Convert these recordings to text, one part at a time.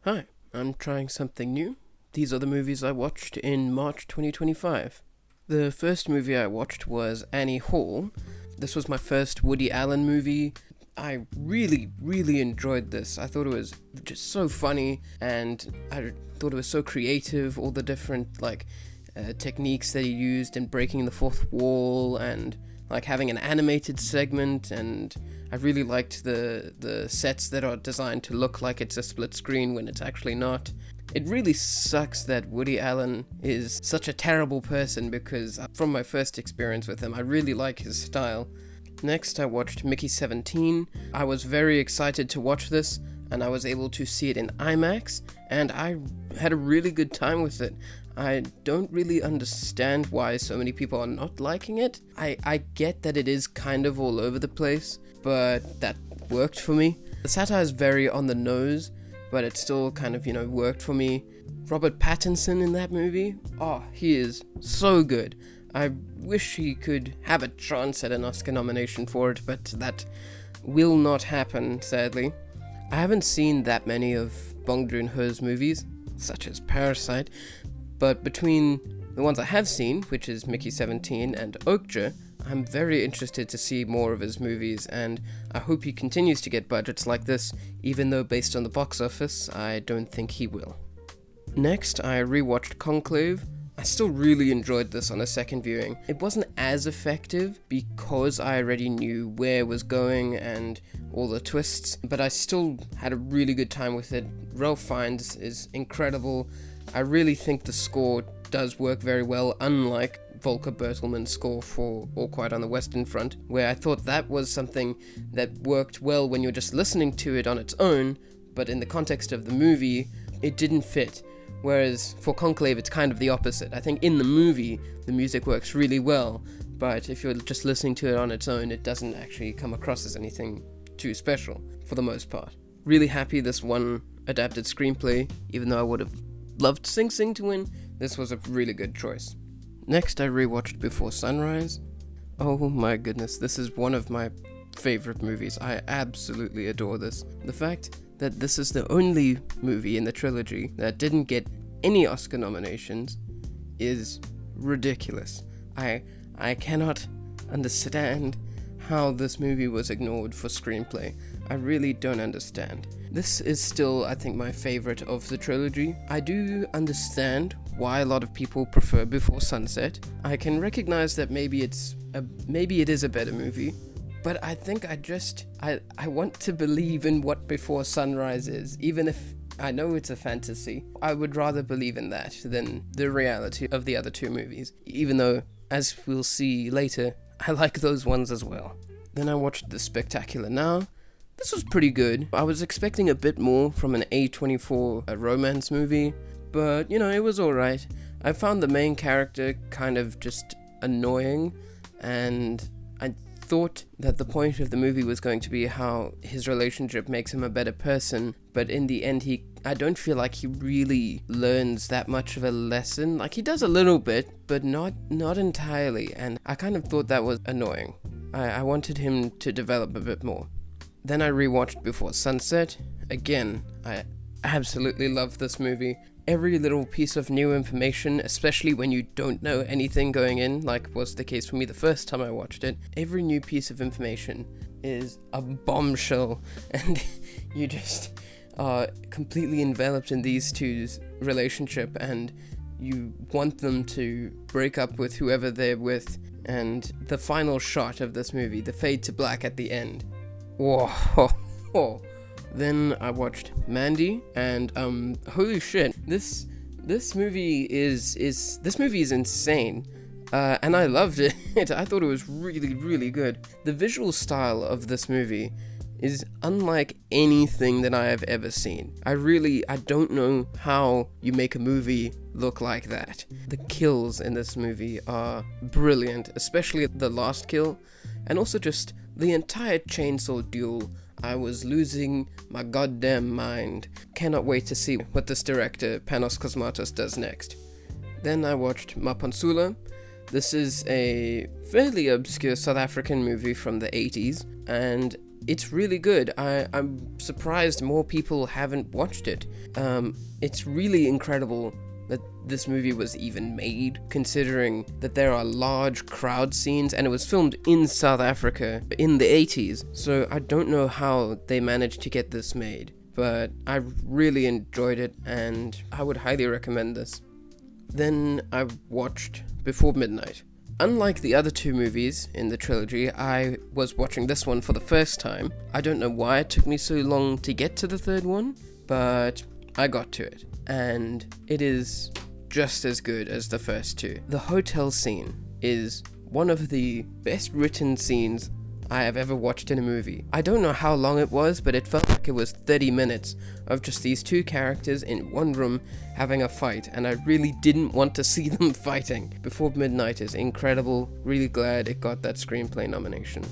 Hi, I'm trying something new. These are the movies I watched in March 2025. The first movie I watched was Annie Hall. This was my first Woody Allen movie. I really enjoyed this. I thought it was just so funny, and I thought it was so creative, all the different, techniques that he used in breaking the fourth wall, and having an animated segment, and I really liked the sets that are designed to look like it's a split screen when it's actually not. It really sucks that Woody Allen is such a terrible person, because from my first experience with him, I really like his style. Next, I watched Mickey 17. I was very excited to watch this, and I was able to see it in IMAX, and I had a really good time with it. I don't really understand why so many people are not liking it. I get that it is kind of all over the place, but that worked for me. The satire is very on the nose, but it still kind of, worked for me. Robert Pattinson in that movie, he is so good. I wish he could have a chance at an Oscar nomination for it, but that will not happen, sadly. I haven't seen that many of Bong Joon-ho's movies, such as Parasite, but between the ones I have seen, which is Mickey 17 and Okja, I'm very interested to see more of his movies, and I hope he continues to get budgets like this, even though based on the box office, I don't think he will. Next, I rewatched Conclave. I still really enjoyed this on a second viewing. It wasn't as effective because I already knew where it was going and all the twists, but I still had a really good time with it. Ralph Fiennes is incredible. I really think the score does work very well, unlike Volker Bertelmann's score for All Quiet on the Western Front, where I thought that was something that worked well when you're just listening to it on its own, but in the context of the movie, it didn't fit. Whereas for Conclave, it's kind of the opposite. I think in the movie, the music works really well, but if you're just listening to it on its own, it doesn't actually come across as anything too special, for the most part. Really happy this one adapted screenplay, even though I would have loved Sing Sing to win, this was a really good choice. Next, I rewatched Before Sunrise. Oh my goodness, this is one of my favorite movies. I absolutely adore this. The fact that this is the only movie in the trilogy that didn't get any Oscar nominations is ridiculous. I cannot understand how this movie was ignored for screenplay. I really don't understand. This is still, I think, my favorite of the trilogy. I do understand why a lot of people prefer Before Sunset. I can recognize that maybe it is a better movie, but I think I want to believe in what Before Sunrise is, even if I know it's a fantasy. I would rather believe in that than the reality of the other two movies, even though, as we'll see later, I like those ones as well. Then I watched The Spectacular Now. This was pretty good. I was expecting a bit more from an A24 romance movie, but, it was alright. I found the main character kind of just annoying, and I thought that the point of the movie was going to be how his relationship makes him a better person, but in the end I don't feel like he really learns that much of a lesson. He does a little bit, but not entirely, and I kind of thought that was annoying. I wanted him to develop a bit more. Then I rewatched Before Sunset. Again, I absolutely love this movie. Every little piece of new information, especially when you don't know anything going in, like was the case for me the first time I watched it, every new piece of information is a bombshell, and you just are completely enveloped in these two's relationship, and you want them to break up with whoever they're with, and the final shot of this movie, the fade to black at the end. Whoa. Then I watched Mandy, and holy shit, this movie is insane, and I loved it. I thought it was really good. The visual style of this movie is unlike anything that I have ever seen. I don't know how you make a movie look like that. The kills in this movie are brilliant, especially the last kill, and also just the entire chainsaw duel. I was losing my goddamn mind. Cannot wait to see what this director, Panos Cosmatos, does next. Then I watched Mapantsula. This is a fairly obscure South African movie from the 80s, and it's really good. I'm surprised more people haven't watched it. It's really incredible that this movie was even made, considering that there are large crowd scenes, and it was filmed in South Africa in the 80s, so I don't know how they managed to get this made, but I really enjoyed it, and I would highly recommend this. Then I watched Before Midnight. Unlike the other two movies in the trilogy, I was watching this one for the first time. I don't know why it took me so long to get to the third one, but I got to it, and it is just as good as the first two. The hotel scene is one of the best written scenes I have ever watched in a movie. I don't know how long it was, but it felt like it was 30 minutes of just these two characters in one room having a fight, and I really didn't want to see them fighting. Before Midnight is incredible, really glad it got that screenplay nomination.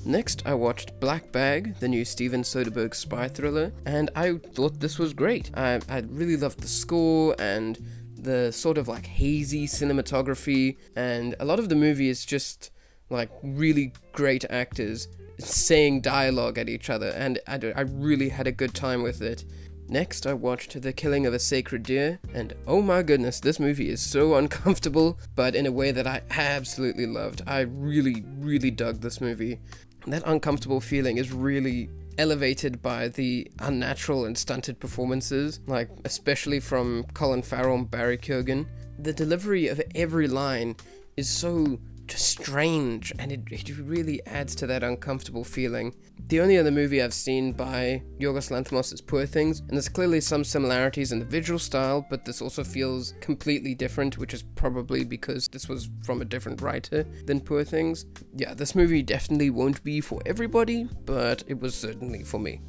Next, I watched Black Bag, the new Steven Soderbergh spy thriller, and I thought this was great. I really loved the score and the sort of like hazy cinematography, and a lot of the movie is just like really great actors saying dialogue at each other, and I really had a good time with it. Next, I watched The Killing of a Sacred Deer, and oh my goodness, this movie is so uncomfortable, but in a way that I absolutely loved. I really, really dug this movie. That uncomfortable feeling is really elevated by the unnatural and stunted performances, like especially from Colin Farrell and Barry Keoghan. The delivery of every line is so just strange, and it really adds to that uncomfortable feeling. The only other movie I've seen by Yorgos Lanthimos is Poor Things, and there's clearly some similarities in the visual style, but this also feels completely different, which is probably because this was from a different writer than Poor Things. Yeah, this movie definitely won't be for everybody, but it was certainly for me.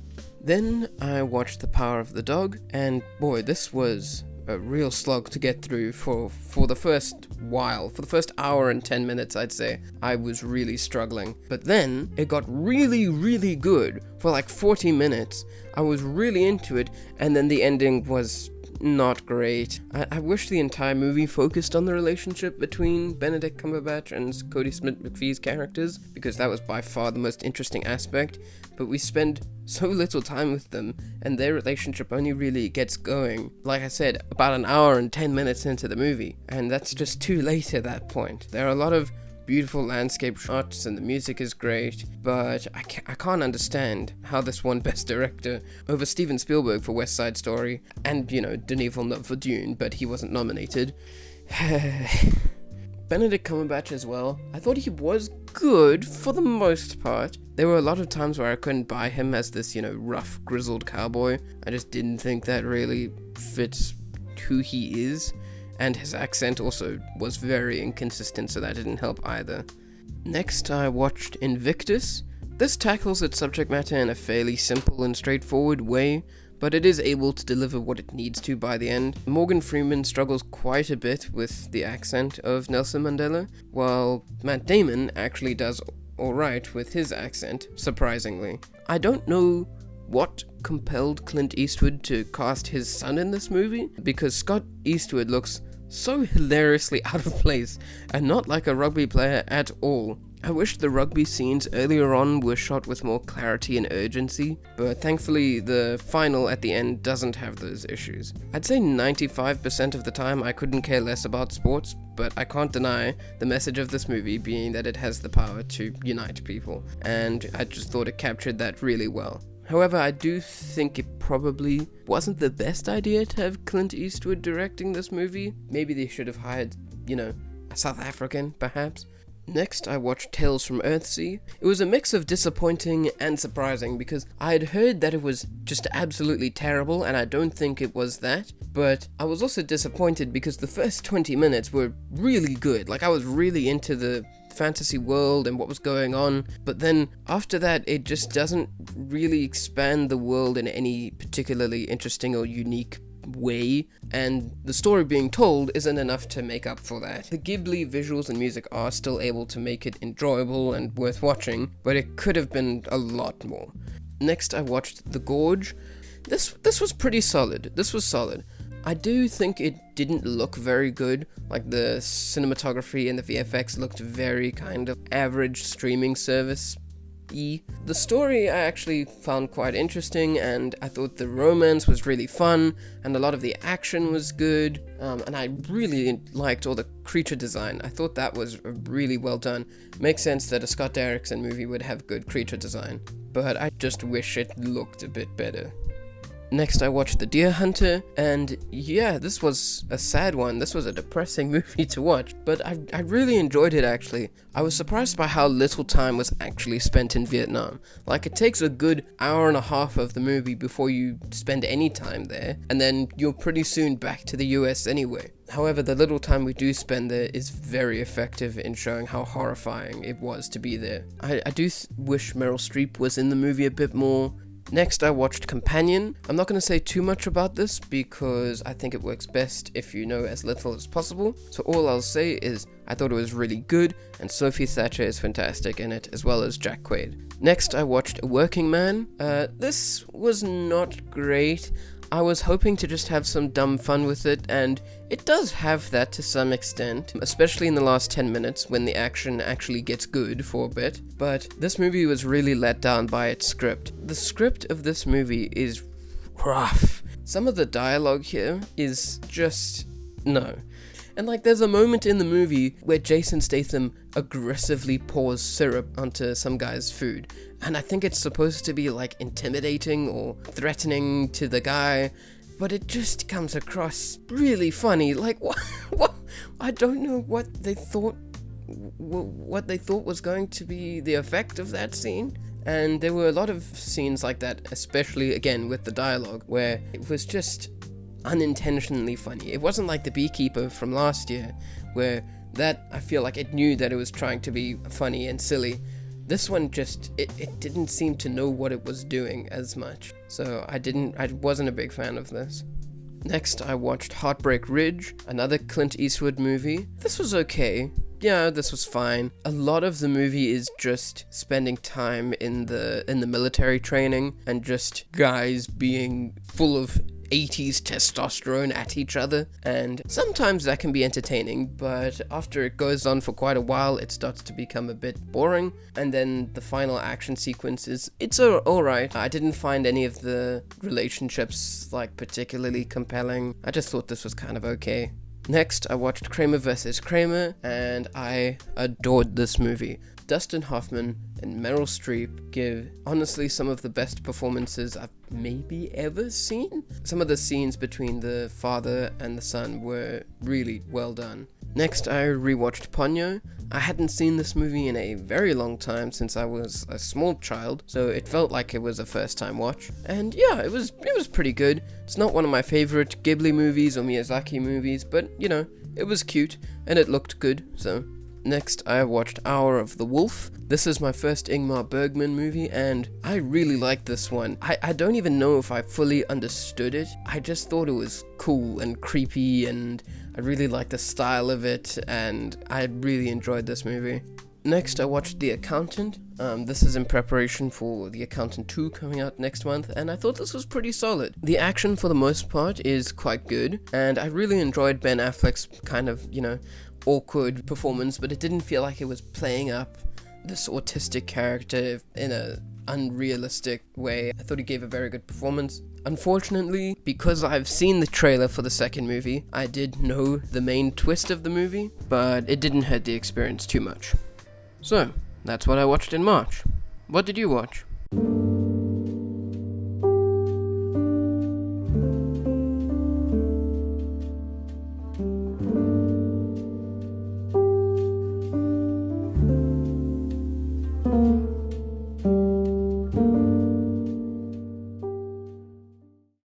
Then I watched The Power of the Dog, and boy, this was a real slog to get through for the first while. For the first hour and 10 minutes, I'd say, I was really struggling. But then, it got really, really good. For like 40 minutes, I was really into it, and then the ending was not great. I wish the entire movie focused on the relationship between Benedict Cumberbatch and Cody Smith-McPhee's characters, because that was by far the most interesting aspect, but we spend so little time with them, and their relationship only really gets going, like I said, about an hour and 10 minutes into the movie, and that's just too late at that point. There are a lot of beautiful landscape shots, and the music is great, but I can't understand how this won Best Director over Steven Spielberg for West Side Story, and, Denis Villeneuve for Dune, but he wasn't nominated. Benedict Cumberbatch as well. I thought he was good for the most part. There were a lot of times where I couldn't buy him as this, rough, grizzled cowboy. I just didn't think that really fits who he is. And his accent also was very inconsistent, so that didn't help either. Next, I watched Invictus. This tackles its subject matter in a fairly simple and straightforward way, but it is able to deliver what it needs to by the end. Morgan Freeman struggles quite a bit with the accent of Nelson Mandela, while Matt Damon actually does alright with his accent, surprisingly. I don't know what compelled Clint Eastwood to cast his son in this movie, because Scott Eastwood looks so hilariously out of place, and not like a rugby player at all. I wish the rugby scenes earlier on were shot with more clarity and urgency, but thankfully the final at the end doesn't have those issues. I'd say 95% of the time I couldn't care less about sports, but I can't deny the message of this movie being that it has the power to unite people, and I just thought it captured that really well. However, I do think it probably wasn't the best idea to have Clint Eastwood directing this movie. Maybe they should have hired, a South African, perhaps. Next, I watched Tales from Earthsea. It was a mix of disappointing and surprising, because I had heard that it was just absolutely terrible, and I don't think it was that. But I was also disappointed because the first 20 minutes were really good. Like, I was really into the fantasy world and what was going on, but then after that it just doesn't really expand the world in any particularly interesting or unique way, and the story being told isn't enough to make up for that. The Ghibli visuals and music are still able to make it enjoyable and worth watching, but it could have been a lot more. Next, I watched The Gorge. This was pretty solid. This was solid. I do think it didn't look very good. Like, the cinematography and the VFX looked very kind of average streaming service E. The story I actually found quite interesting, and I thought the romance was really fun, and a lot of the action was good, and I really liked all the creature design. I thought that was really well done. Makes sense that a Scott Derrickson movie would have good creature design, but I just wish it looked a bit better. Next, I watched The Deer Hunter, and yeah, this was a sad one. This was a depressing movie to watch, but I really enjoyed it, actually. I was surprised by how little time was actually spent in Vietnam. Like, it takes a good hour and a half of the movie before you spend any time there, and then you're pretty soon back to the US anyway. However, the little time we do spend there is very effective in showing how horrifying it was to be there. I do wish Meryl Streep was in the movie a bit more. Next, I watched Companion. I'm not going to say too much about this because I think it works best if you know as little as possible. So all I'll say is I thought it was really good, and Sophie Thatcher is fantastic in it, as well as Jack Quaid. Next, I watched A Working Man. This was not great. I was hoping to just have some dumb fun with it, and it does have that to some extent, especially in the last 10 minutes when the action actually gets good for a bit. But this movie was really let down by its script. The script of this movie is rough. Some of the dialogue here is just no. And like, there's a moment in the movie where Jason Statham aggressively pours syrup onto some guy's food. And I think it's supposed to be like intimidating or threatening to the guy, but it just comes across really funny. Like, what? I don't know what they thought was going to be the effect of that scene. And there were a lot of scenes like that, especially again with the dialogue, where it was just unintentionally funny. It wasn't like The Beekeeper from last year, where that I feel like it knew that it was trying to be funny and silly. This one just, it didn't seem to know what it was doing as much. So I wasn't a big fan of this. Next, I watched Heartbreak Ridge, another Clint Eastwood movie. This was okay. Yeah, this was fine. A lot of the movie is just spending time in the military training and just guys being full of 80s testosterone at each other, and sometimes that can be entertaining, but after it goes on for quite a while, it starts to become a bit boring, and then the final action sequences, it's alright. I didn't find any of the relationships like particularly compelling. I just thought this was kind of okay. Next, I watched Kramer vs. Kramer, and I adored this movie. Dustin Hoffman and Meryl Streep give, honestly, some of the best performances I've maybe ever seen. Some of the scenes between the father and the son were really well done. Next, I rewatched Ponyo. I hadn't seen this movie in a very long time since I was a small child, so it felt like it was a first-time watch. And yeah, it was pretty good. It's not one of my favorite Ghibli movies or Miyazaki movies, but you know, it was cute and it looked good, so. Next, I watched Hour of the Wolf. This is my first Ingmar Bergman movie, and I really liked this one. I don't even know if I fully understood it. I just thought it was cool and creepy, and I really liked the style of it, and I really enjoyed this movie. Next, I watched The Accountant. This is in preparation for The Accountant 2 coming out next month, and I thought this was pretty solid. The action, for the most part, is quite good, and I really enjoyed Ben Affleck's kind of, awkward performance, but it didn't feel like it was playing up this autistic character in a unrealistic way. I thought he gave a very good performance. Unfortunately, because I've seen the trailer for the second movie, I did know the main twist of the movie, but it didn't hurt the experience too much. So, that's what I watched in March. What did you watch?